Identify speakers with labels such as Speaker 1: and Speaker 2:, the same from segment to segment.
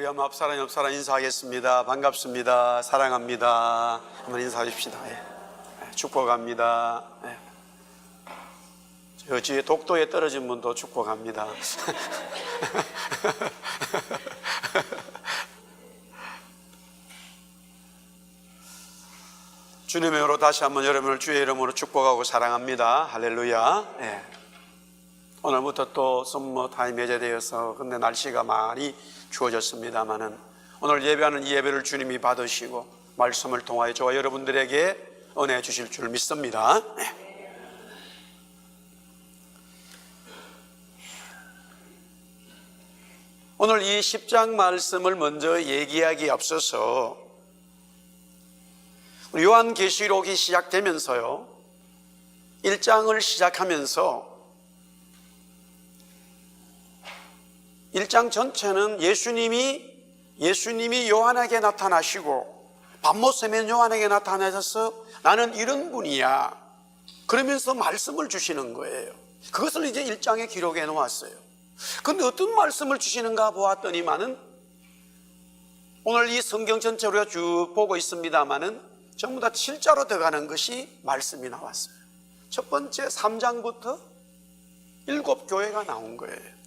Speaker 1: 할렐루야. 앞사람 옆사람 인사하겠습니다. 반갑습니다. 사랑합니다. 한번 인사하십시다. 축복합니다. 저 뒤에 독도에 떨어진 분도 축복합니다. 주님의 이름으로 다시 한번 여러분을 주의 이름으로 축복하고 사랑합니다. 할렐루야. 오늘부터 또 선모 타임 해제되어서 근데 날씨가 많이 추워졌습니다만은 오늘 예배하는 이 예배를 주님이 받으시고 말씀을 통하여 저와 여러분들에게 은혜 주실 줄 믿습니다. 오늘 이 10장 말씀을 먼저 얘기하기에 앞서서 요한계시록이 시작되면서요 1장을 시작하면서 1장 전체는 예수님이 요한에게 나타나시고 밤모세면 요한에게 나타나셔서 나는 이런 분이야 그러면서 말씀을 주시는 거예요. 그것을 이제 1장에 기록해 놓았어요. 그런데 어떤 말씀을 주시는가 보았더니만은 오늘 이 성경 전체로 우리가 쭉 보고 있습니다만은 전부 다 7자로 들어가는 것이 말씀이 나왔어요. 첫 번째 3장부터 7교회가 나온 거예요.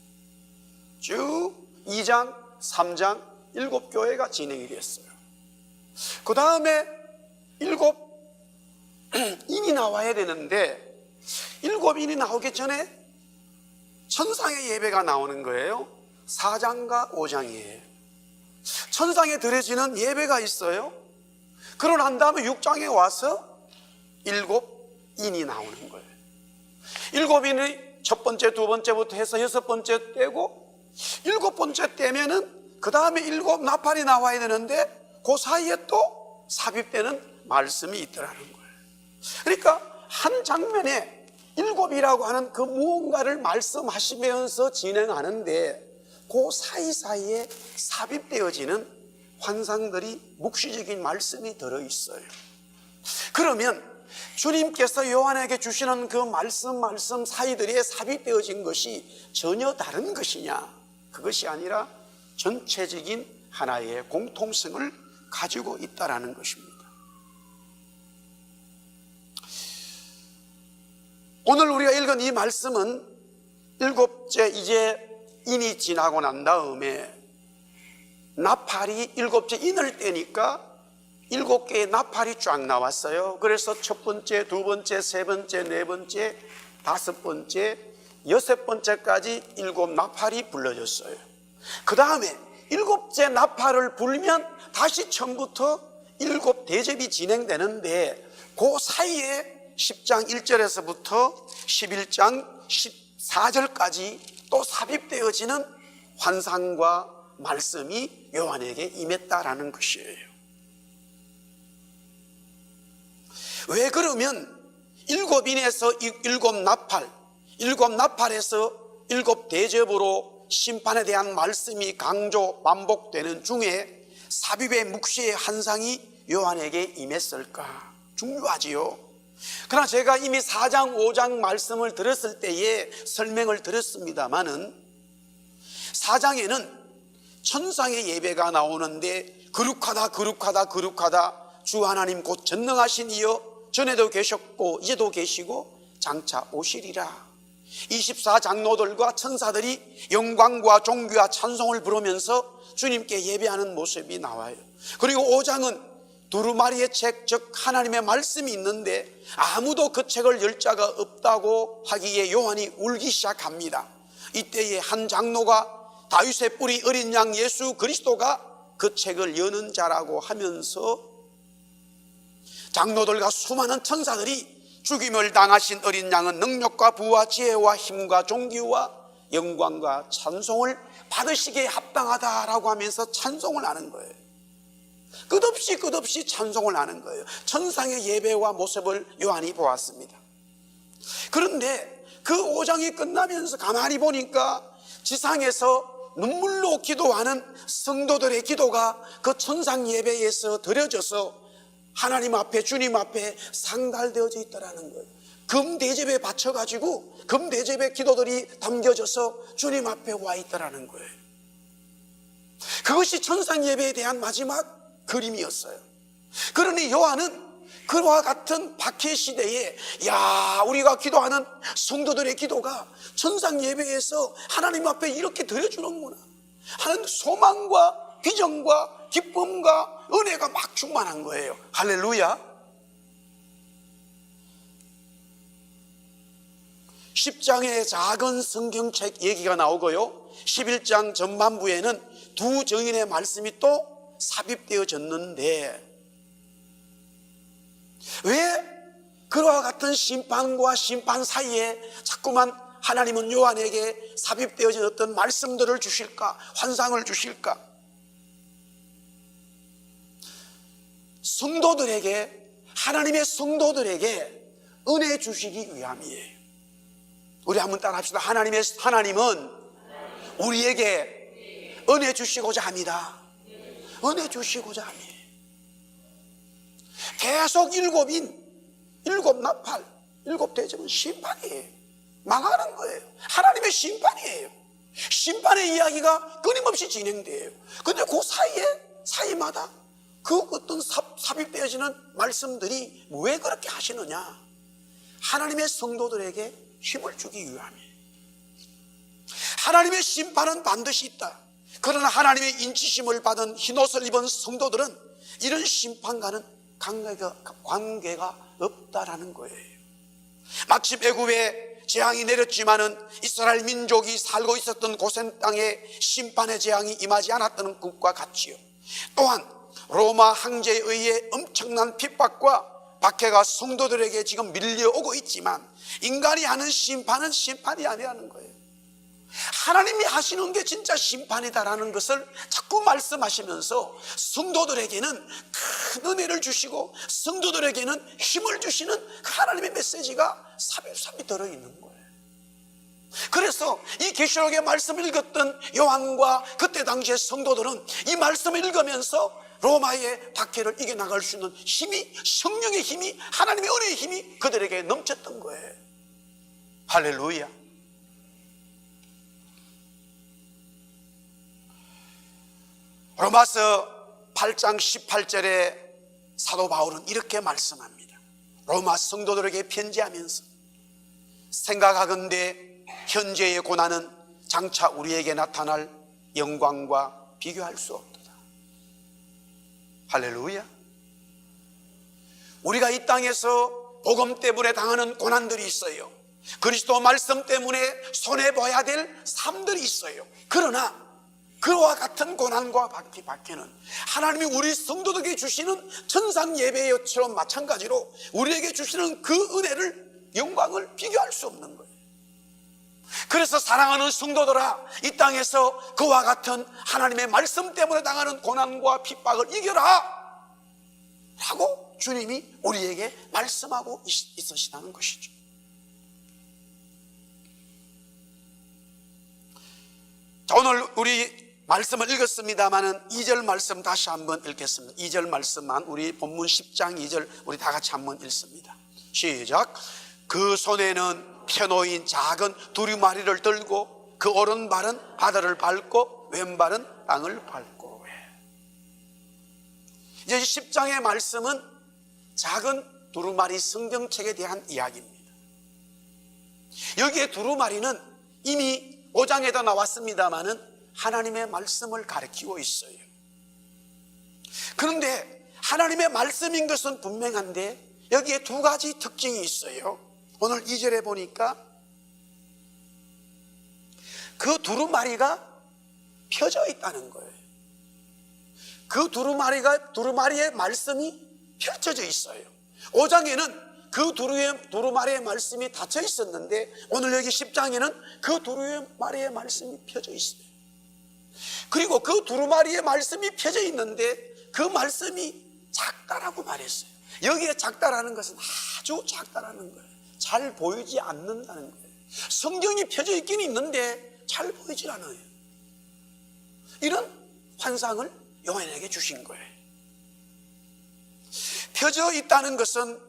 Speaker 1: 쭉 2장, 3장, 7교회가 진행이 됐어요. 그 다음에 7인이 나와야 되는데 7인이 나오기 전에 천상의 예배가 나오는 거예요. 4장과 5장이에요. 천상에 드려지는 예배가 있어요. 그러고 난 다음에 6장에 와서 7인이 나오는 거예요. 7인이 첫 번째, 두 번째부터 해서 6번째 떼고 7번째 떼면은 그 다음에 7 나팔이 나와야 되는데 그 사이에 또 삽입되는 말씀이 있더라는 거예요. 그러니까 한 장면에 7이라고 하는 그 무언가를 말씀하시면서 진행하는데 그 사이사이에 삽입되어지는 환상들이 묵시적인 말씀이 들어있어요. 그러면 주님께서 요한에게 주시는 그 말씀 사이들에 삽입되어진 것이 전혀 다른 것이냐? 그것이 아니라 전체적인 하나의 공통성을 가지고 있다는 것입니다. 오늘 우리가 읽은 이 말씀은 7째 이제 인이 지나고 난 다음에 나팔이 7째 인을 떼니까 7개의 나팔이 쫙 나왔어요. 그래서 첫 번째, 두 번째, 세 번째, 네 번째, 다섯 번째, 6번째까지 7 나팔이 불러졌어요. 그 다음에 7째 나팔을 불면 다시 처음부터 7 대접이 진행되는데 그 사이에 10장 1절에서부터 11장 14절까지 또 삽입되어지는 환상과 말씀이 요한에게 임했다라는 것이에요. 왜 그러면 7인에서 7 나팔, 7 나팔에서 7 대접으로 심판에 대한 말씀이 강조 반복되는 중에 삽입의 묵시의 환상이 요한에게 임했을까? 중요하지요. 그러나 제가 이미 4장 5장 말씀을 들었을 때에 설명을 드렸습니다마는 4장에는 천상의 예배가 나오는데 거룩하다 주 하나님 곧 전능하신 이여 전에도 계셨고 이제도 계시고 장차 오시리라. 24장로들과 천사들이 영광과 존귀와 찬송을 부르면서 주님께 예배하는 모습이 나와요. 그리고 5장은 두루마리의 책, 즉 하나님의 말씀이 있는데 아무도 그 책을 열 자가 없다고 하기에 요한이 울기 시작합니다. 이때에 한 장로가 다윗의 뿌리 어린 양 예수 그리스도가 그 책을 여는 자라고 하면서 장로들과 수많은 천사들이 죽임을 당하신 어린 양은 능력과 부와 지혜와 힘과 존귀와 영광과 찬송을 받으시기에 합당하다라고 하면서 찬송을 하는 거예요. 끝없이 찬송을 하는 거예요. 천상의 예배와 모습을 요한이 보았습니다. 그런데 그 5장이 끝나면서 가만히 보니까 지상에서 눈물로 기도하는 성도들의 기도가 그 천상 예배에서 드려져서 하나님 앞에 주님 앞에 상달되어져 있다라는 거예요. 금대접에 바쳐가지고 금대접의 기도들이 담겨져서 주님 앞에 와 있다라는 거예요. 그것이 천상 예배에 대한 마지막 그림이었어요. 그러니 요한은 그와 같은 박해 시대에 우리가 기도하는 성도들의 기도가 천상 예배에서 하나님 앞에 이렇게 드려주는구나 하는 소망과 비전과 기쁨과 은혜가 막 충만한 거예요. 할렐루야. 10장의 작은 성경책 얘기가 나오고요, 11장 전반부에는 두 증인의 말씀이 또 삽입되어졌는데, 왜 그와 같은 심판과 심판 사이에 자꾸만 하나님은 요한에게 삽입되어진 어떤 말씀들을 주실까, 환상을 주실까? 하나님의 성도들에게 은혜 주시기 위함이에요. 우리 한번 따라합시다. 하나님은 우리에게 은혜 주시고자 합니다. 은혜 주시고자 합니다. 계속 일곱 나팔, 일곱 대접은 심판이에요. 망하는 거예요. 하나님의 심판이에요. 심판의 이야기가 끊임없이 진행돼요. 근데 그 사이마다 그 어떤 삽입되어지는 말씀들이 왜 그렇게 하시느냐? 하나님의 성도들에게 힘을 주기 위함이에요. 하나님의 심판은 반드시 있다. 그러나 하나님의 인치심을 받은 흰옷을 입은 성도들은 이런 심판과는 관계가 없다라는 거예요. 마치 애굽에 재앙이 내렸지만은 이스라엘 민족이 살고 있었던 고센 땅에 심판의 재앙이 임하지 않았던 것과 같지요. 또한 로마 황제에 의해 엄청난 핍박과 박해가 성도들에게 지금 밀려오고 있지만 인간이 하는 심판은 심판이 아니라는 거예요. 하나님이 하시는 게 진짜 심판이다라는 것을 자꾸 말씀하시면서 성도들에게는 큰 은혜를 주시고 성도들에게는 힘을 주시는 하나님의 메시지가 삽입삽입 들어있는 거예요. 그래서 이 계시록의 말씀을 읽었던 요한과 그때 당시의 성도들은 이 말씀을 읽으면서 로마의 박해를 이겨나갈 수 있는 힘이, 성령의 힘이, 하나님의 은혜의 힘이 그들에게 넘쳤던 거예요. 할렐루야. 로마서 8장 18절에 사도 바울은 이렇게 말씀합니다. 로마 성도들에게 편지하면서 생각하건대 현재의 고난은 장차 우리에게 나타날 영광과 비교할 수 없도다. 할렐루야. 우리가 이 땅에서 복음 때문에 당하는 고난들이 있어요. 그리스도 말씀 때문에 손해봐야 될 삶들이 있어요. 그러나 그와 같은 고난과 박해는 하나님이 우리 성도들에게 주시는 천상 예배처럼 마찬가지로 우리에게 주시는 그 은혜를, 영광을 비교할 수 없는 거예요. 그래서 사랑하는 성도들아, 이 땅에서 그와 같은 하나님의 말씀 때문에 당하는 고난과 핍박을 이겨라 라고 주님이 우리에게 말씀하고 있으시다는 것이죠. 자, 오늘 우리 말씀을 읽었습니다마는 2절 말씀 다시 한번 읽겠습니다. 2절 말씀만, 우리 본문 10장 2절 우리 다 같이 한번 읽습니다. 시작. 그 손에는 펴놓인 작은 두루마리를 들고 그 오른발은 바다를 밟고 왼발은 땅을 밟고. 이제 10장의 말씀은 작은 두루마리 성경책에 대한 이야기입니다. 여기에 두루마리는 이미 5장에도 나왔습니다마는 하나님의 말씀을 가리키고 있어요. 그런데 하나님의 말씀인 것은 분명한데 여기에 두 가지 특징이 있어요. 오늘 2절에 보니까 그 두루마리가 펴져 있다는 거예요. 그 두루마리의 말씀이 펼쳐져 있어요. 5장에는 그 두루마리의 말씀이 닫혀 있었는데 오늘 여기 10장에는 그 두루마리의 말씀이 펴져 있어요. 그리고 그 두루마리의 말씀이 펴져 있는데 그 말씀이 작다라고 말했어요. 여기에 작다라는 것은 아주 작다라는 거예요. 잘 보이지 않는다는 거예요. 성경이 펴져 있긴 있는데 잘 보이질 않아요. 이런 환상을 요한에게 주신 거예요. 펴져 있다는 것은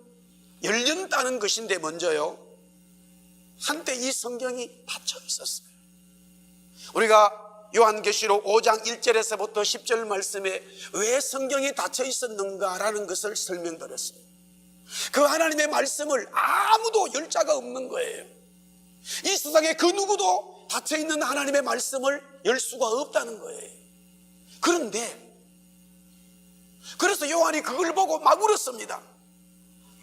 Speaker 1: 열린다는 것인데 먼저요, 한때 이 성경이 닫혀 있었어요. 우리가 요한계시록 5장 1절에서부터 10절 말씀에 왜 성경이 닫혀 있었는가라는 것을 설명드렸어요. 그 하나님의 말씀을 아무도 열 자가 없는 거예요. 이 세상에 그 누구도 닫혀 있는 하나님의 말씀을 열 수가 없다는 거예요. 그래서 요한이 그걸 보고 막 울었습니다.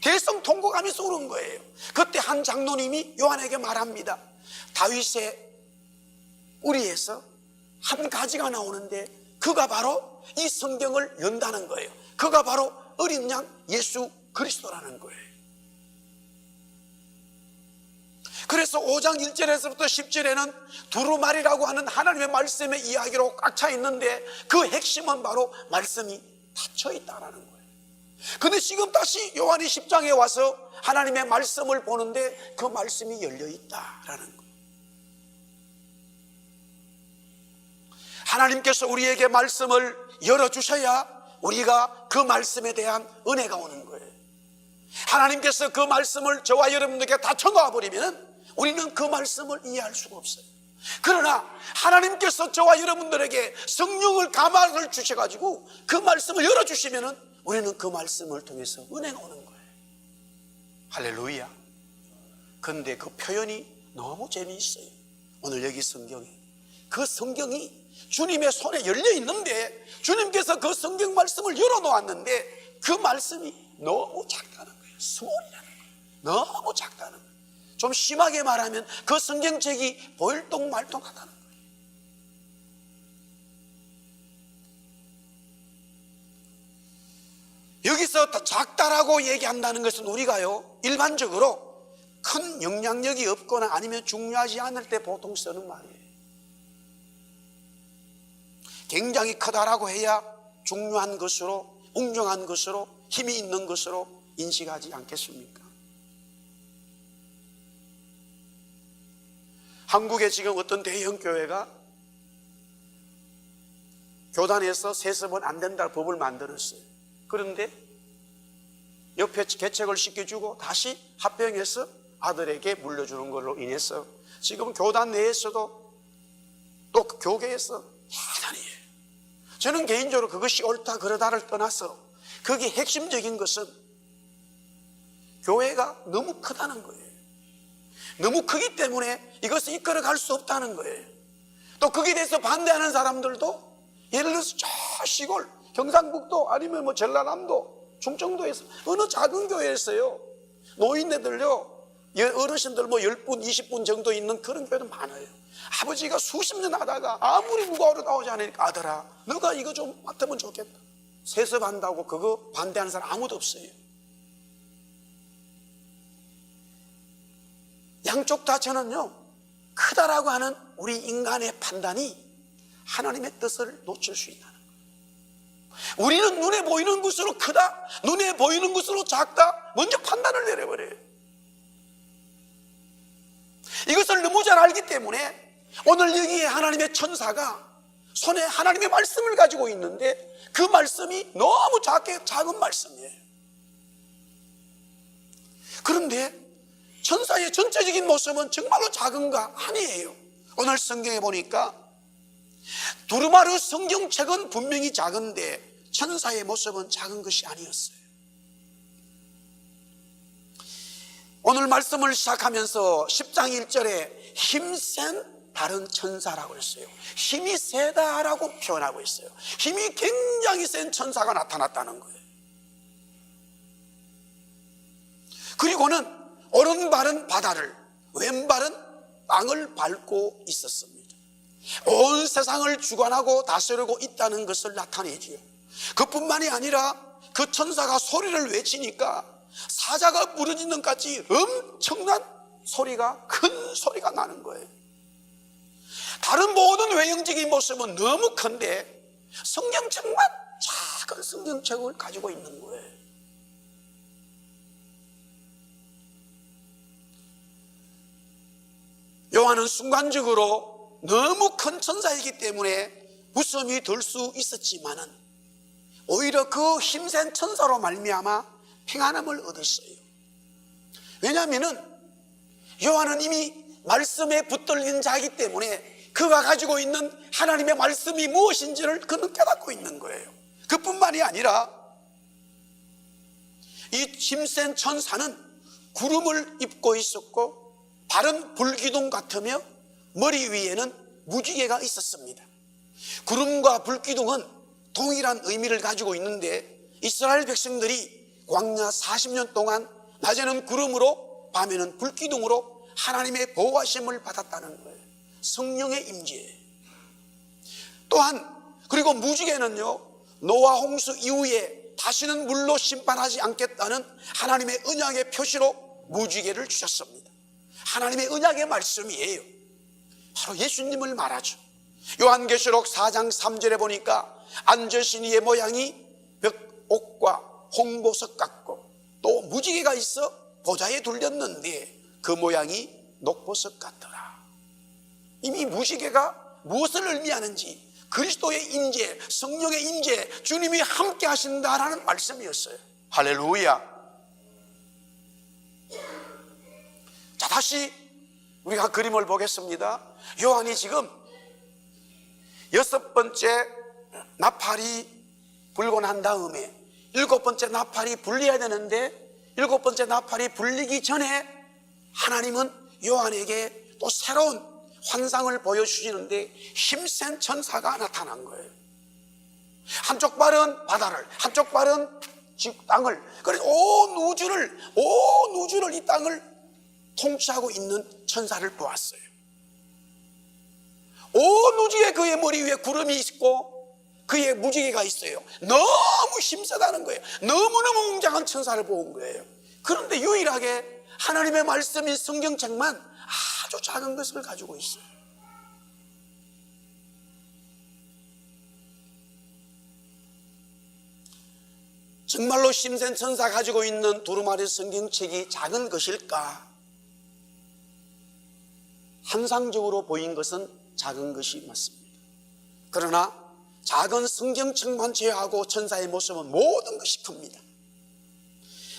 Speaker 1: 대성통곡하면서 울은 거예요. 그때 한 장로님이 요한에게 말합니다. 다윗의 우리에서 한 가지가 나오는데 그가 바로 이 성경을 연다는 거예요. 그가 바로 어린 양 예수 그리스도라는 거예요. 그래서 5장 1절에서부터 10절에는 두루마리라고 하는 하나님의 말씀의 이야기로 꽉 차 있는데 그 핵심은 바로 말씀이 닫혀 있다라는 거예요. 근데 지금 다시 요한이 10장에 와서 하나님의 말씀을 보는데 그 말씀이 열려 있다라는 거예요. 하나님께서 우리에게 말씀을 열어주셔야 우리가 그 말씀에 대한 은혜가 오는 거예요. 하나님께서 그 말씀을 저와 여러분들에게 닫혀 놓아버리면 우리는 그 말씀을 이해할 수가 없어요. 그러나 하나님께서 저와 여러분들에게 성령을 감화를 주셔가지고 그 말씀을 열어주시면 우리는 그 말씀을 통해서 은혜가 오는 거예요. 할렐루야. 그런데 그 표현이 너무 재미있어요. 오늘 여기 성경에 그 성경이 주님의 손에 열려 있는데 주님께서 그 성경 말씀을 열어놓았는데 그 말씀이 너무 작다는 거예요. 스몰이라는 거예요. 너무 작다는 거예요. 좀 심하게 말하면 그 성경책이 보일동말동하다는 거예요. 여기서 작다라고 얘기한다는 것은 우리가요 일반적으로 큰 영향력이 없거나 아니면 중요하지 않을 때 보통 쓰는 말이에요. 굉장히 크다라고 해야 중요한 것으로, 웅장한 것으로, 힘이 있는 것으로 인식하지 않겠습니까? 한국에 지금 어떤 대형 교회가 교단에서 세습은 안 된다는 법을 만들었어요. 그런데 옆에 개책을 시켜주고 다시 합병해서 아들에게 물려주는 걸로 인해서 지금 교단 내에서도 또 교계에서 야단이에요. 저는 개인적으로 그것이 옳다 그러다를 떠나서 거기 핵심적인 것은 교회가 너무 크다는 거예요. 너무 크기 때문에 이것을 이끌어갈 수 없다는 거예요. 또 거기에 대해서 반대하는 사람들도 예를 들어서 저 시골 경상북도 아니면 뭐 전라남도 충청도에서 어느 작은 교회에서요 노인네들요 어르신들 뭐 10분 20분 정도 있는 그런 교회도 많아요. 아버지가 수십 년 하다가 아무리 무거워도 나오지 않으니까 아들아 너가 이거 좀 맡으면 좋겠다. 세습한다고 그거 반대하는 사람 아무도 없어요. 양쪽 다 저는요 크다라고 하는 우리 인간의 판단이 하나님의 뜻을 놓칠 수 있다는 거예요. 우리는 눈에 보이는 것으로 크다, 눈에 보이는 것으로 작다 먼저 판단을 내려버려요. 이것을 너무 잘 알기 때문에 오늘 여기에 하나님의 천사가 손에 하나님의 말씀을 가지고 있는데 그 말씀이 너무 작은 말씀이에요. 그런데 천사의 전체적인 모습은 정말로 작은가? 아니에요. 오늘 성경에 보니까 두루마리 성경책은 분명히 작은데 천사의 모습은 작은 것이 아니었어요. 오늘 말씀을 시작하면서 10장 1절에 힘센 다른 천사라고 했어요. 힘이 세다라고 표현하고 있어요. 힘이 굉장히 센 천사가 나타났다는 거예요. 그리고는 오른발은 바다를, 왼발은 땅을 밟고 있었습니다. 온 세상을 주관하고 다스리고 있다는 것을 나타내지요. 그뿐만이 아니라 그 천사가 소리를 외치니까 사자가 부르짖는 같이 엄청난 소리가, 큰 소리가 나는 거예요. 다른 모든 외형적인 모습은 너무 큰데 성경책만 작은 성경책을 가지고 있는 거예요. 요한은 순간적으로 너무 큰 천사이기 때문에 웃음이 들 수 있었지만은 오히려 그 힘센 천사로 말미암아 평안함을 얻었어요. 왜냐하면은 요한은 이미 말씀에 붙들린 자이기 때문에 그가 가지고 있는 하나님의 말씀이 무엇인지를 그는 깨닫고 있는 거예요. 그뿐만이 아니라 이 힘센 천사는 구름을 입고 있었고 발은 불기둥 같으며 머리 위에는 무지개가 있었습니다. 구름과 불기둥은 동일한 의미를 가지고 있는데 이스라엘 백성들이 광야 40년 동안 낮에는 구름으로 밤에는 불기둥으로 하나님의 보호하심을 받았다는 거예요. 성령의 임재. 또한 그리고 무지개는요, 노아 홍수 이후에 다시는 물로 심판하지 않겠다는 하나님의 언약의 표시로 무지개를 주셨습니다. 하나님의 언약의 말씀이에요. 바로 예수님을 말하죠. 요한계시록 4장 3절에 보니까 앉으신 이의 모양이 벽옥과 홍보석 같고 또 무지개가 있어 보좌에 둘렸는데 그 모양이 녹보석 같더라. 이미 무지개가 무엇을 의미하는지, 그리스도의 임재, 성령의 임재, 주님이 함께 하신다라는 말씀이었어요. 할렐루야. 자, 다시 우리가 그림을 보겠습니다. 요한이 지금 6번째 나팔이 불고 난 다음에 7번째 나팔이 불려야 되는데 7번째 나팔이 불리기 전에 하나님은 요한에게 또 새로운 환상을 보여주시는데 힘센 천사가 나타난 거예요. 한쪽 발은 바다를, 한쪽 발은 땅을, 그래서 온 우주를 이 땅을 통치하고 있는 천사를 보았어요. 온 우주에 그의 머리 위에 구름이 있고 그의 무지개가 있어요. 너무 힘세다는 거예요. 너무너무 웅장한 천사를 본 거예요. 그런데 유일하게 하나님의 말씀인 성경책만 아주 작은 것을 가지고 있어요. 정말로 힘센 천사 가지고 있는 두루마리 성경책이 작은 것일까? 환상적으로 보인 것은 작은 것이 맞습니다. 그러나 작은 성경책만 제외하고 천사의 모습은 모든 것이 큽니다.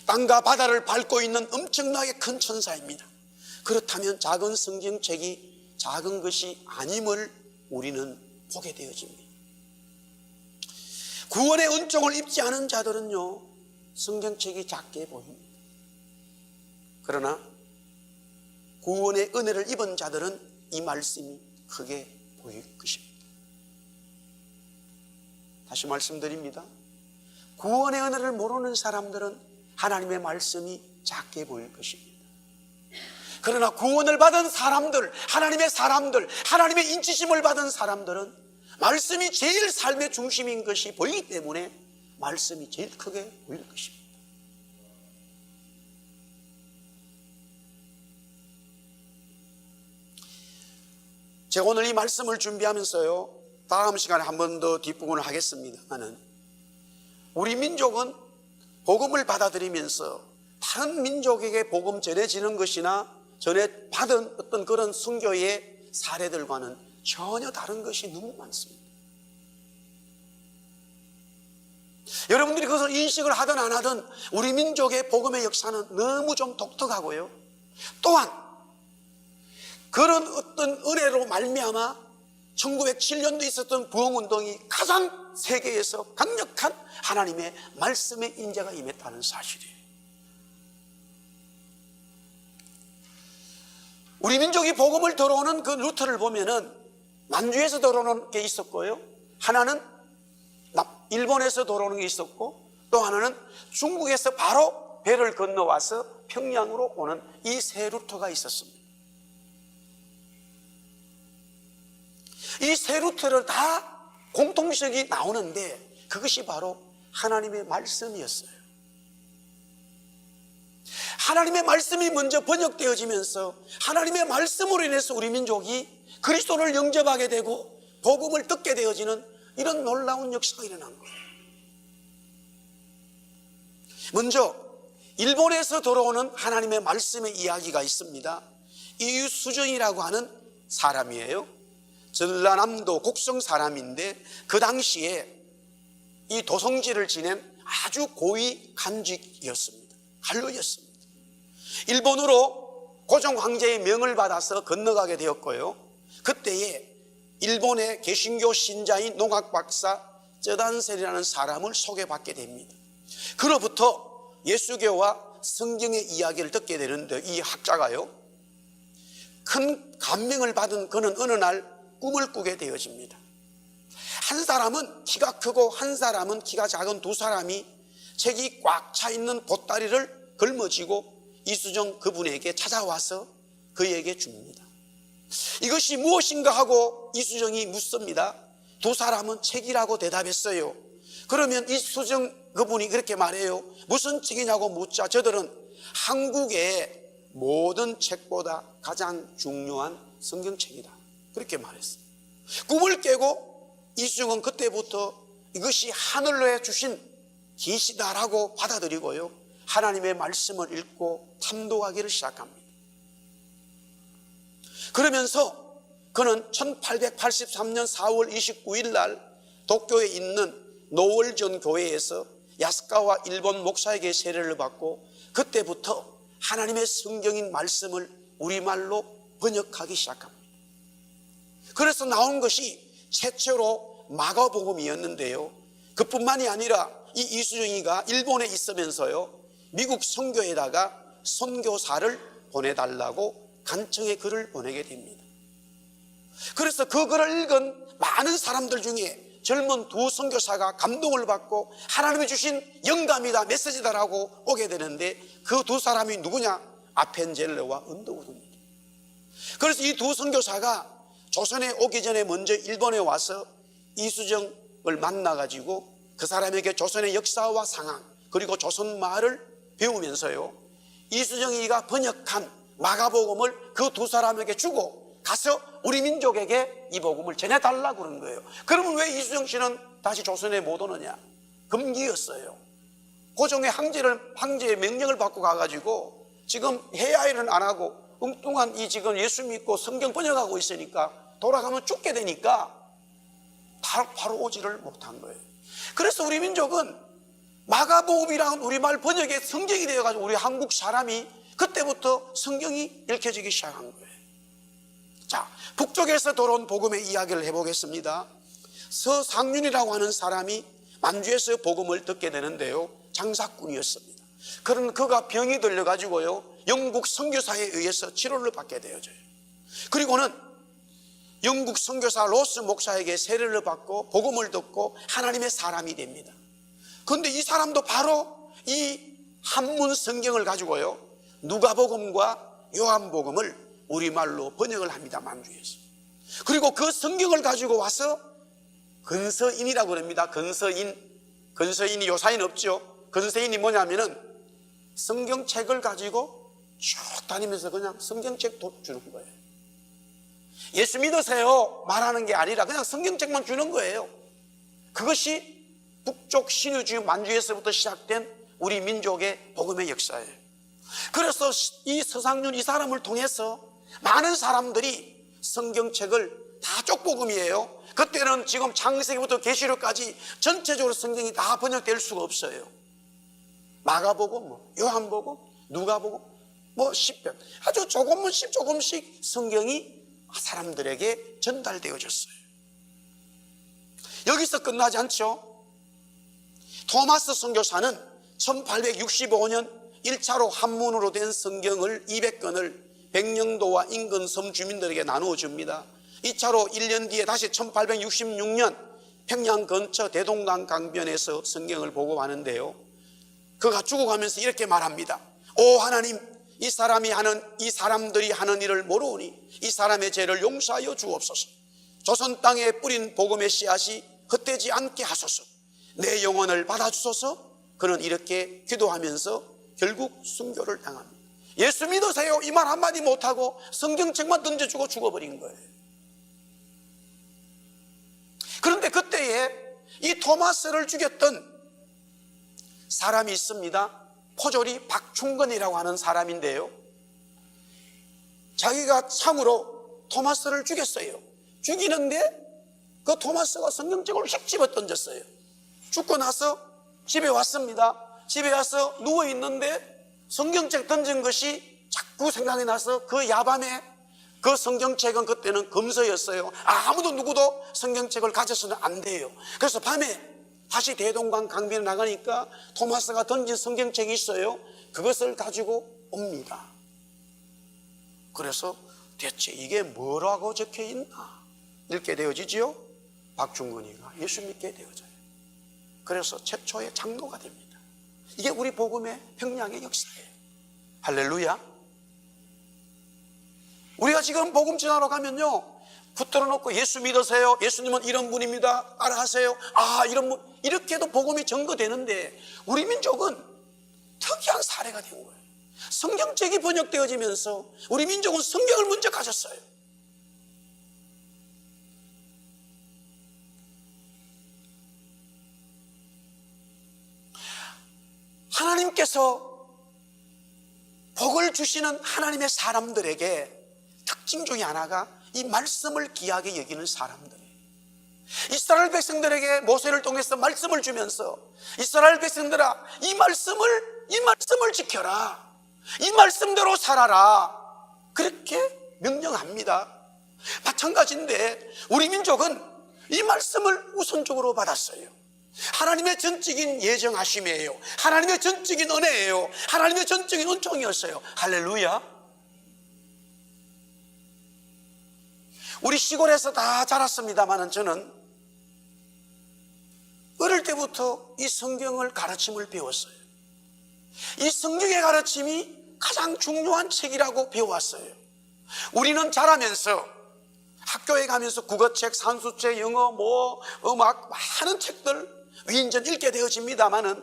Speaker 1: 땅과 바다를 밟고 있는 엄청나게 큰 천사입니다. 그렇다면 작은 성경책이 작은 것이 아님을 우리는 보게 되어집니다. 구원의 은총을 입지 않은 자들은요, 성경책이 작게 보입니다. 그러나 구원의 은혜를 입은 자들은 이 말씀이 크게 보일 것입니다. 다시 말씀드립니다. 구원의 은혜를 모르는 사람들은 하나님의 말씀이 작게 보일 것입니다. 그러나 구원을 받은 사람들, 하나님의 사람들, 하나님의 인치심을 받은 사람들은 말씀이 제일 삶의 중심인 것이 보이기 때문에 말씀이 제일 크게 보일 것입니다. 제가 오늘 이 말씀을 준비하면서요, 다음 시간에 한 번 더 뒷부분을 하겠습니다만은, 우리 민족은 복음을 받아들이면서 다른 민족에게 복음 전해지는 것이나 전에 받은 어떤 그런 순교의 사례들과는 전혀 다른 것이 너무 많습니다. 여러분들이 그것을 인식을 하든 안 하든 우리 민족의 복음의 역사는 너무 좀 독특하고요, 또한 그런 어떤 은혜로 말미암아 1907년도에 있었던 부흥운동이 가장 세계에서 강력한 하나님의 말씀의 인재가 임했다는 사실이에요. 우리 민족이 복음을 들어오는 그 루트를 보면은 만주에서 들어오는 게 있었고요, 하나는 일본에서 들어오는 게 있었고, 또 하나는 중국에서 바로 배를 건너와서 평양으로 오는 이 세 루트가 있었습니다. 이 세 루트를 다 공통적이 나오는데 그것이 바로 하나님의 말씀이었어요. 하나님의 말씀이 먼저 번역되어지면서 하나님의 말씀으로 인해서 우리 민족이 그리스도를 영접하게 되고 복음을 듣게 되어지는 이런 놀라운 역사가 일어난 거예요. 먼저 일본에서 들어오는 하나님의 말씀의 이야기가 있습니다. 이유수정이라고 하는 사람이에요. 전라남도 곡성 사람인데 그 당시에 이 도성지를 지낸 아주 고위 간직이었습니다. 관료였습니다. 일본으로 고종 황제의 명을 받아서 건너가게 되었고요, 그때에 일본의 개신교 신자인 농학 박사 쩌단셀이라는 사람을 소개받게 됩니다. 그로부터 예수교와 성경의 이야기를 듣게 되는데, 이 학자가요, 큰 감명을 받은 그는 어느 날 꿈을 꾸게 되어집니다. 한 사람은 키가 크고 한 사람은 키가 작은 두 사람이 책이 꽉 차 있는 보따리를 걸머쥐고 이수정 그분에게 찾아와서 그에게 줍니다. 이것이 무엇인가 하고 이수정이 묻습니다. 두 사람은 책이라고 대답했어요. 그러면 이수정 그분이 그렇게 말해요. 무슨 책이냐고 묻자 저들은 한국의 모든 책보다 가장 중요한 성경책이다, 그렇게 말했어요. 꿈을 깨고 이수정은 그때부터 이것이 하늘로 주신 계시다라고 받아들이고요, 하나님의 말씀을 읽고 탐독하기를 시작합니다. 그러면서 그는 1883년 4월 29일 날 도쿄에 있는 노월전 교회에서 야스카와 일본 목사에게 세례를 받고 그때부터 하나님의 성경인 말씀을 우리말로 번역하기 시작합니다. 그래서 나온 것이 최초로 마가복음이었는데요, 그뿐만이 아니라 이 이수정이가 일본에 있으면서요, 미국 선교에다가 선교사를 보내달라고 간청의 글을 보내게 됩니다. 그래서 그 글을 읽은 많은 사람들 중에 젊은 두 선교사가 감동을 받고 하나님이 주신 영감이다, 메시지다라고 오게 되는데, 그 두 사람이 누구냐? 아펜젤러와 은더우드입니다. 그래서 이 두 선교사가 조선에 오기 전에 먼저 일본에 와서 이수정을 만나가지고 그 사람에게 조선의 역사와 상황 그리고 조선 말을 배우면서요, 이수정이가 번역한 마가복음을 그 두 사람에게 주고 가서 우리 민족에게 이 복음을 전해달라고 그런 거예요. 그러면 왜 이수정 씨는 다시 조선에 못 오느냐? 금기였어요. 고종의 황제의 명령을 받고 가가지고 지금 해야 일은 안 하고 엉뚱한 이 지금 예수 믿고 성경 번역하고 있으니까 돌아가면 죽게 되니까 바로 오지를 못한 거예요. 그래서 우리 민족은 마가복음이라는 우리말 번역의 성경이 되어가지고 우리 한국 사람이 그때부터 성경이 읽혀지기 시작한 거예요. 자, 북쪽에서 돌아온 복음의 이야기를 해보겠습니다. 서상륜이라고 하는 사람이 만주에서 복음을 듣게 되는데요, 장사꾼이었습니다. 그런 그가 병이 들려가지고요, 영국 선교사에 의해서 치료를 받게 되어져요. 그리고는 영국 선교사 로스 목사에게 세례를 받고 복음을 듣고 하나님의 사람이 됩니다. 그런데 이 사람도 바로 이 한문 성경을 가지고요, 누가복음과 요한복음을 우리말로 번역을 합니다, 만주에서. 그리고 그 성경을 가지고 와서 근서인이라고 합니다. 근서인이 요사인 없죠. 근서인이 뭐냐면은 성경책을 가지고 쭉 다니면서 그냥 성경책 주는 거예요. 예수 믿으세요 말하는 게 아니라 그냥 성경책만 주는 거예요. 그것이 북쪽 신유주의 만주에서부터 시작된 우리 민족의 복음의 역사예요. 그래서 이 서상륜 이 사람을 통해서 많은 사람들이 성경책을 다 쪽복음이에요. 그때는 지금 창세기부터 계시록까지 전체적으로 성경이 다 번역될 수가 없어요. 마가복음, 요한복음, 누가복음, 시편, 아주 조금씩 성경이 사람들에게 전달되어졌어요. 여기서 끝나지 않죠. 토마스 선교사는 1865년 1차로 한문으로 된 성경을 200권을 백령도와 인근 섬 주민들에게 나누어 줍니다. 2차로 1년 뒤에 다시 1866년 평양 근처 대동강 강변에서 성경을 보고하는데요, 그가 죽어가면서 이렇게 말합니다. 오 하나님, 이 사람들이 하는 일을 모르오니 이 사람의 죄를 용서하여 주옵소서. 조선 땅에 뿌린 복음의 씨앗이 헛되지 않게 하소서. 내 영혼을 받아주소서. 그는 이렇게 기도하면서 결국 순교를 당합니다. 예수 믿으세요 이 말 한마디 못하고 성경책만 던져주고 죽어버린 거예요. 그런데 그때에 이 토마스를 죽였던 사람이 있습니다. 포졸이 박충건이라고 하는 사람인데요, 자기가 참으로 토마스를 죽였어요. 죽이는데 그 토마스가 성경책을 휙 집어 던졌어요. 죽고 나서 집에 왔습니다. 집에 와서 누워있는데 성경책 던진 것이 자꾸 생각이 나서 그 야밤에 그 성경책은 그때는 금서였어요. 아무도 누구도 성경책을 가져서는 안 돼요. 그래서 밤에 다시 대동강 강변에 나가니까 토마스가 던진 성경책이 있어요. 그것을 가지고 옵니다. 그래서 대체 이게 뭐라고 적혀 있나 읽게 되어지지요. 박중근이가 예수 믿게 되어져요. 그래서 최초의 장로가 됩니다. 이게 우리 복음의 평양의 역사예요. 할렐루야. 우리가 지금 복음 전하러 가면요, 붙들어 놓고 예수 믿으세요. 예수님은 이런 분입니다. 따라하세요. 이런 분, 이렇게도 복음이 전거되는데 우리 민족은 특이한 사례가 된 거예요. 성경책이 번역되어지면서 우리 민족은 성경을 먼저 가졌어요. 하나님께서 복을 주시는 하나님의 사람들에게 특징 중에 하나가 이 말씀을 귀하게 여기는 사람들이에요. 이스라엘 백성들에게 모세를 통해서 말씀을 주면서 이스라엘 백성들아, 이 말씀을 지켜라. 이 말씀대로 살아라. 그렇게 명령합니다. 마찬가지인데 우리 민족은 이 말씀을 우선적으로 받았어요. 하나님의 전적인 예정하심이에요. 하나님의 전적인 은혜예요. 하나님의 전적인 은총이었어요. 할렐루야. 우리 시골에서 다 자랐습니다만 저는 어릴 때부터 이 성경을 가르침을 배웠어요. 이 성경의 가르침이 가장 중요한 책이라고 배워왔어요. 우리는 자라면서 학교에 가면서 국어책, 산수책, 영어, 음악 많은 책들 위인전 읽게 되어집니다만은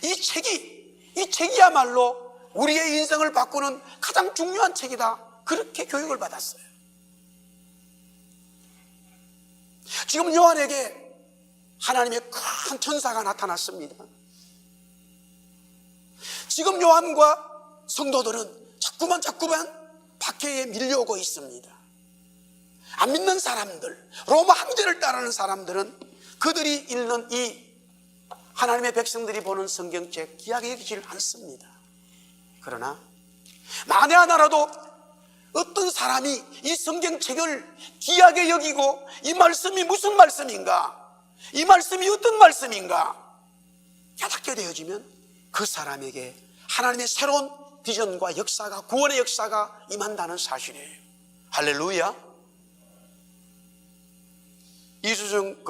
Speaker 1: 이 책이야말로 우리의 인생을 바꾸는 가장 중요한 책이다. 그렇게 교육을 받았어요. 지금 요한에게 하나님의 큰 천사가 나타났습니다. 지금 요한과 성도들은 자꾸만 박해에 밀려오고 있습니다. 안 믿는 사람들, 로마 황제를 따르는 사람들은 그들이 읽는 이 하나님의 백성들이 보는 성경책 귀하게 여기지를 않습니다. 그러나 만에 하나라도 어떤 사람이 이 성경책을 귀하게 여기고 이 말씀이 무슨 말씀인가, 이 말씀이 어떤 말씀인가 깨닫게 되어지면 그 사람에게 하나님의 새로운 비전과 역사가, 구원의 역사가 임한다는 사실이에요. 할렐루야. 이수정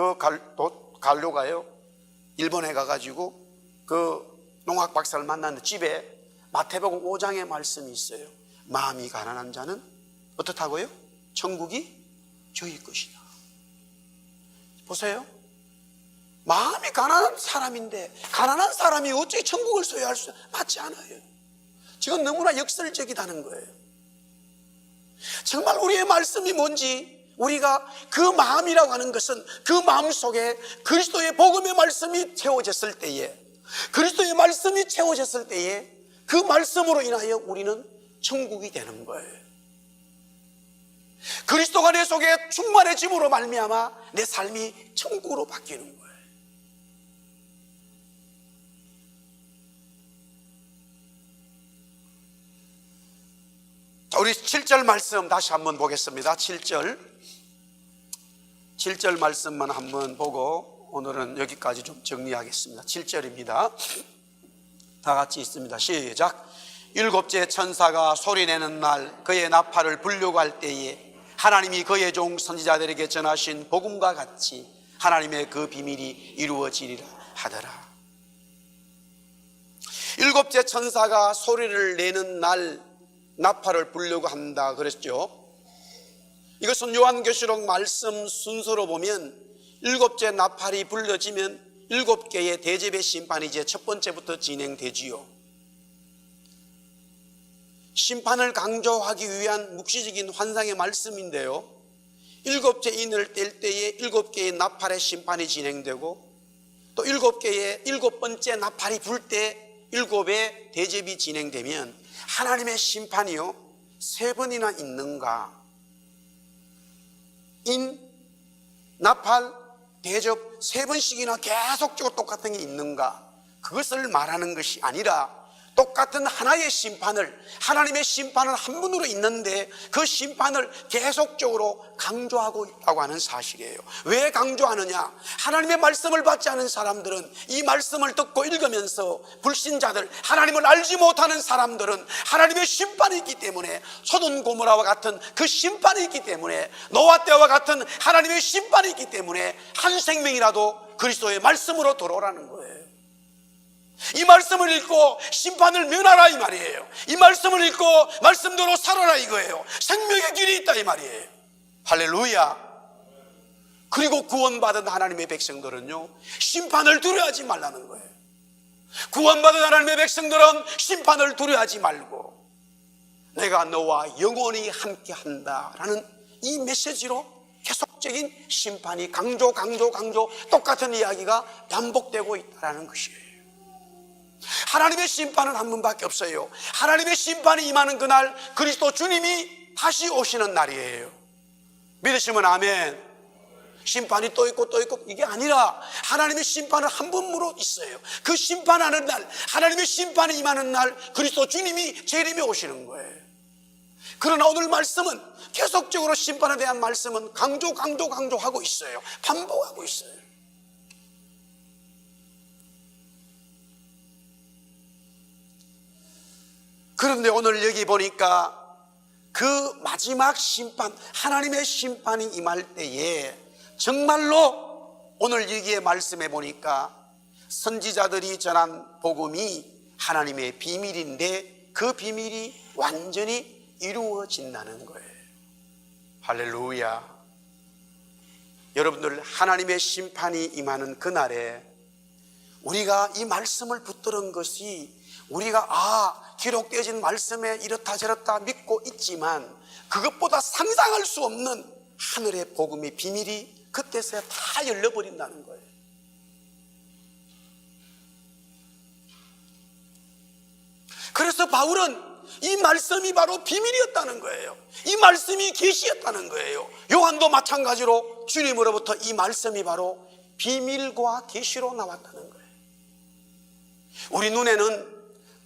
Speaker 1: 갈료가요, 일본에 가가지고 그 농학 박사를 만났는데 집에 마태복음 5장의 말씀이 있어요. 마음이 가난한 자는 어떻다고요? 천국이 저희 것이다. 보세요. 마음이 가난한 사람인데 가난한 사람이 어떻게 천국을 소유할 수 맞지 않아요. 지금 너무나 역설적이다는 거예요. 정말 우리의 말씀이 뭔지, 우리가 그 마음이라고 하는 것은 그 마음 속에 그리스도의 복음의 말씀이 채워졌을 때에, 그리스도의 말씀이 채워졌을 때에 그 말씀으로 인하여 우리는 천국이 되는 거예요. 그리스도가 내 속에 충만해짐으로 말미암아 내 삶이 천국으로 바뀌는 거예요. 자, 우리 7절 말씀 다시 한번 보겠습니다. 7절 말씀만 한번 보고 오늘은 여기까지 좀 정리하겠습니다. 7절입니다. 다 같이 있습니다. 시작. 일곱째 천사가 소리내는 날 그의 나팔을 불려고 할 때에 하나님이 그의 종 선지자들에게 전하신 복음과 같이 하나님의 그 비밀이 이루어지리라 하더라. 일곱째 천사가 소리를 내는 날 나팔을 불려고 한다 그랬죠. 이것은 요한계시록 말씀 순서로 보면 일곱째 나팔이 불려지면 일곱 개의 대접의 심판이 이제 첫 번째부터 진행되지요. 심판을 강조하기 위한 묵시적인 환상의 말씀인데요, 일곱째 인을 뗄 때에 일곱 개의 나팔의 심판이 진행되고 또 일곱 번째 나팔이 불 때 일곱의 대접이 진행되면 하나님의 심판이요 3번이나 있는가, 인, 나팔, 대접 3번씩이나 계속적으로 똑같은 게 있는가, 그것을 말하는 것이 아니라 똑같은 하나의 심판을, 하나님의 심판은 한 분으로 있는데 그 심판을 계속적으로 강조하고 있다고 하는 사실이에요. 왜 강조하느냐? 하나님의 말씀을 받지 않은 사람들은, 이 말씀을 듣고 읽으면서 불신자들, 하나님을 알지 못하는 사람들은 하나님의 심판이 있기 때문에, 소돔 고모라와 같은 그 심판이 있기 때문에, 노아 때와 같은 하나님의 심판이 있기 때문에 한 생명이라도 그리스도의 말씀으로 돌아오라는 거예요. 이 말씀을 읽고 심판을 면하라 이 말이에요. 이 말씀을 읽고 말씀대로 살아라 이거예요. 생명의 길이 있다 이 말이에요. 할렐루야. 그리고 구원받은 하나님의 백성들은요, 심판을 두려워하지 말라는 거예요. 구원받은 하나님의 백성들은 심판을 두려워하지 말고 내가 너와 영원히 함께한다라는 이 메시지로 계속적인 심판이 강조 똑같은 이야기가 반복되고 있다는 것이에요. 하나님의 심판은 한 분밖에 없어요. 하나님의 심판이 임하는 그날, 그리스도 주님이 다시 오시는 날이에요. 믿으시면 아멘. 심판이 또 있고 이게 아니라 하나님의 심판은 한 분으로 있어요. 그 심판하는 날, 하나님의 심판이 임하는 날, 그리스도 주님이 재림에 오시는 거예요. 그러나 오늘 말씀은 계속적으로 심판에 대한 말씀은 강조하고 있어요. 반복하고 있어요. 그런데 오늘 여기 보니까 그 마지막 심판, 하나님의 심판이 임할 때에 정말로 오늘 여기에 말씀해 보니까 선지자들이 전한 복음이 하나님의 비밀인데 그 비밀이 완전히 이루어진다는 거예요. 할렐루야. 여러분들, 하나님의 심판이 임하는 그날에 우리가 이 말씀을 붙들은 것이, 우리가 기록되어진 말씀에 이렇다 저렇다 믿고 있지만 그것보다 상상할 수 없는 하늘의 복음의 비밀이 그때서야 다 열려버린다는 거예요. 그래서 바울은 이 말씀이 바로 비밀이었다는 거예요. 이 말씀이 계시였다는 거예요. 요한도 마찬가지로 주님으로부터 이 말씀이 바로 비밀과 계시로 나왔다는 거예요. 우리 눈에는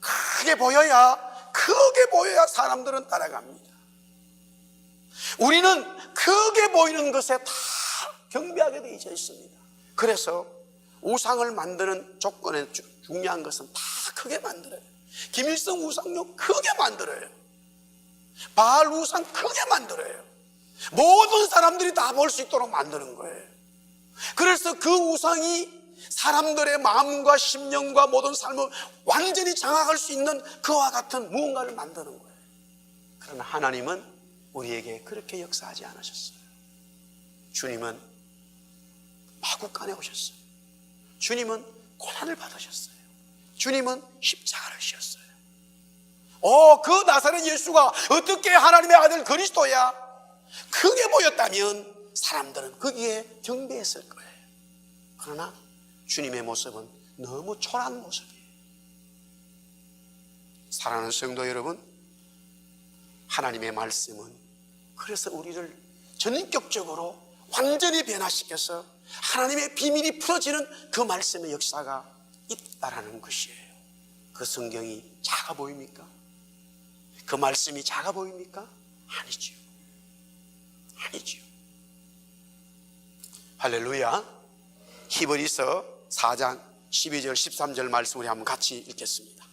Speaker 1: 크게 보여야 사람들은 따라갑니다. 우리는 크게 보이는 것에 다 경배하게 되어 있습니다. 그래서 우상을 만드는 조건에 중요한 것은 다 크게 만들어요. 김일성 우상요 크게 만들어요. 바알 우상 크게 만들어요. 모든 사람들이 다 볼 수 있도록 만드는 거예요. 그래서 그 우상이 사람들의 마음과 심령과 모든 삶을 완전히 장악할 수 있는 그와 같은 무언가를 만드는 거예요. 그러나 하나님은 우리에게 그렇게 역사하지 않으셨어요. 주님은 마구간에 오셨어요. 주님은 고난을 받으셨어요. 주님은 십자가를 지었어요. 그 나사렛 예수가 어떻게 하나님의 아들 그리스도야? 크게 보였다면 사람들은 거기에 경배했을 거예요. 그러나 주님의 모습은 너무 초라한 모습이에요. 사랑하는 성도 여러분, 하나님의 말씀은 그래서 우리를 전격적으로 완전히 변화시켜서 하나님의 비밀이 풀어지는 그 말씀의 역사가 있다라는 것이에요. 그 성경이 작아 보입니까? 그 말씀이 작아 보입니까? 아니지요. 아니지요. 할렐루야. 히브리서 4장 12절 13절 말씀 우리 한번 같이 읽겠습니다.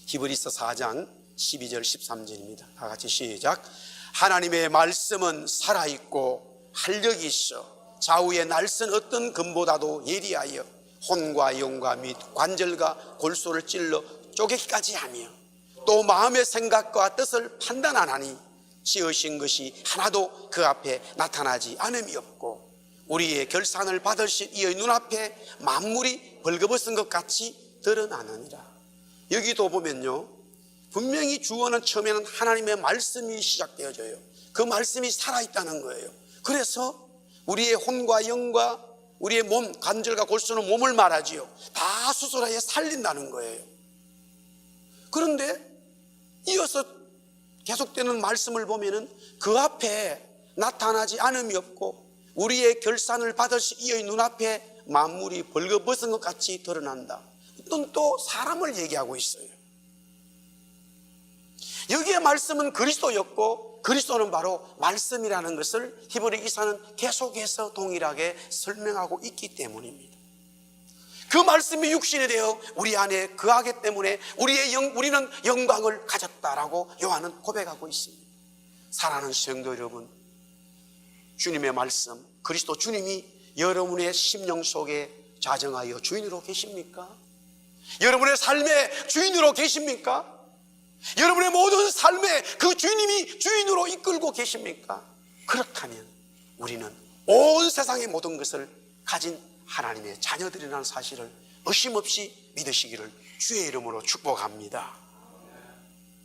Speaker 1: 히브리서 4장 12절 13절입니다. 다 같이 시작. 하나님의 말씀은 살아있고 활력이 있어 좌우의 날선 어떤 금보다도 예리하여 혼과 영과 및 관절과 골소를 찔러 쪼개기까지 하며 또 마음의 생각과 뜻을 판단하나니 지으신 것이 하나도 그 앞에 나타나지 않음이 없고 우리의 결산을 받으실 이의 눈앞에 만물이 벌거벗은 것 같이 드러나느니라. 여기도 보면요, 분명히 주어는 처음에는 하나님의 말씀이 시작되어져요. 그 말씀이 살아있다는 거예요. 그래서 우리의 혼과 영과 우리의 몸, 관절과 골수는 몸을 말하지요. 다 수술하여 살린다는 거예요. 그런데 이어서 계속되는 말씀을 보면은 그 앞에 나타나지 않음이 없고 우리의 결산을 받으실 이의 눈앞에 만물이 벌거벗은 것 같이 드러난다. 어떤 또 사람을 얘기하고 있어요. 여기에 말씀은 그리스도였고 그리스도는 바로 말씀이라는 것을 히브리 기사는 계속해서 동일하게 설명하고 있기 때문입니다. 그 말씀이 육신이 되어 우리 안에 거하기 때문에 우리는 영광을 가졌다라고 요한은 고백하고 있습니다. 사랑하는 성도 여러분, 주님의 말씀, 그리스도 주님이 여러분의 심령 속에 자정하여 주인으로 계십니까? 여러분의 삶의 주인으로 계십니까? 여러분의 모든 삶에 그 주님이 주인으로 이끌고 계십니까? 그렇다면 우리는 온 세상의 모든 것을 가진 하나님의 자녀들이라는 사실을 의심없이 믿으시기를 주의 이름으로 축복합니다.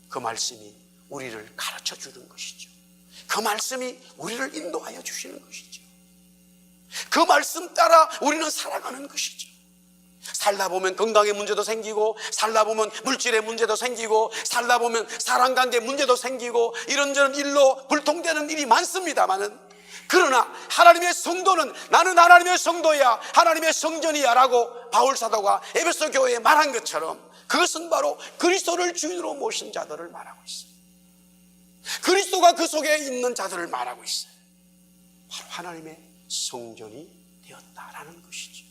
Speaker 1: 그 말씀이 우리를 가르쳐 주는 것이죠. 그 말씀이 우리를 인도하여 주시는 것이죠. 그 말씀 따라 우리는 살아가는 것이죠. 살다 보면 건강의 문제도 생기고, 살다 보면 물질의 문제도 생기고, 살다 보면 사랑관계 문제도 생기고, 이런저런 일로 불통되는 일이 많습니다만은, 그러나 하나님의 성도는 나는 하나님의 성도야, 하나님의 성전이야 라고 바울사도가 에베소 교회에 말한 것처럼 그것은 바로 그리스도를 주인으로 모신 자들을 말하고 있어요. 그리스도가 그 속에 있는 자들을 말하고 있어요. 바로 하나님의 성전이 되었다라는 것이죠.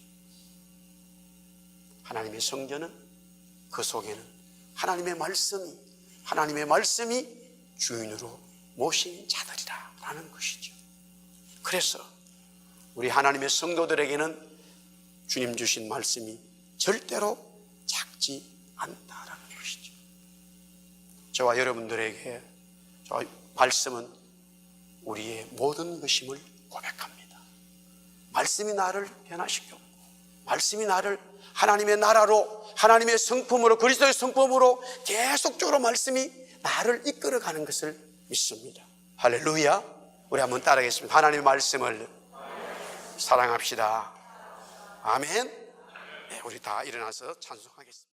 Speaker 1: 하나님의 성전은 그 속에는 하나님의 말씀이 주인으로 모신 자들이라는 것이죠. 그래서 우리 하나님의 성도들에게는 주님 주신 말씀이 절대로 작지 않다라는 것이죠. 저와 여러분들에게 저 말씀은 우리의 모든 것임을 고백합니다. 말씀이 나를 변화시켰고, 말씀이 나를 하나님의 나라로, 하나님의 성품으로, 그리스도의 성품으로 계속적으로 말씀이 나를 이끌어가는 것을 믿습니다. 할렐루야. 우리 한번 따라하겠습니다. 하나님의 말씀을 사랑합시다. 아멘. 네, 우리 다 일어나서 찬송하겠습니다.